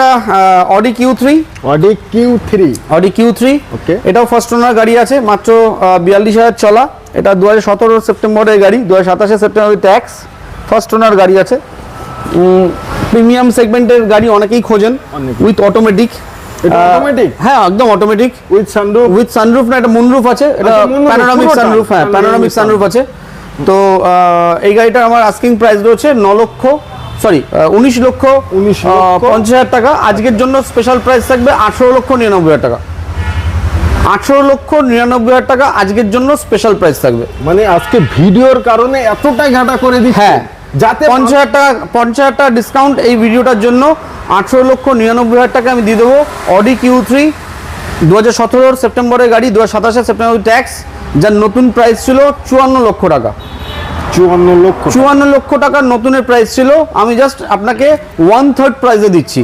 একটা Audi Q3, Audi Q3 ওকে। এটাও first owner গাড়ি আছে, মাত্র 42,000 চলা। এটা 2017 সেপ্টেম্বরের গাড়ি, 2027 সেপ্টেম্বরে ট্যাক্স। ফার্স্ট ওনার গাড়ি আছে, প্রিমিয়াম সেগমেন্টের গাড়ি অনেকেই খোঁজেন, উইথ অটোমেটিক। হ্যাঁ, একদম অটোমেটিক, উইথ সানরুফ না, এটা মুনরুফ আছে, এটা প্যানোরামিক সানরুফ। হ্যাঁ, প্যানোরামিক সানরুফ আছে। তো এই গাড়িটা আমার আস্কিং প্রাইস রয়েছে 19,50,000 টাকা। আজকের জন্য স্পেশাল প্রাইস থাকবে 18,99,000 টাকা। 18,99,000 টাকা আজকের জন্য স্পেশাল প্রাইস থাকবে। মানে আজকে ভিডিওর কারণে এতটা ঘাটা করে দিচ্ছি, হ্যাঁ, যাতে 50,000 টাকা ডিসকাউন্ট এই ভিডিওটার জন্য। 18,99,000 টাকা আমি দিয়ে দেবো অডি Q3, 2017 সেপ্টেম্বরের গাড়ি, 2027 সেপ্টেম্বর ট্যাক্স, যার নতুন প্রাইস ছিল 54 লক্ষ টাকা। 54 লক্ষ টাকার নতুনের প্রাইস ছিল, আমি জাস্ট আপনাকে 1/3 প্রাইসে দিচ্ছি।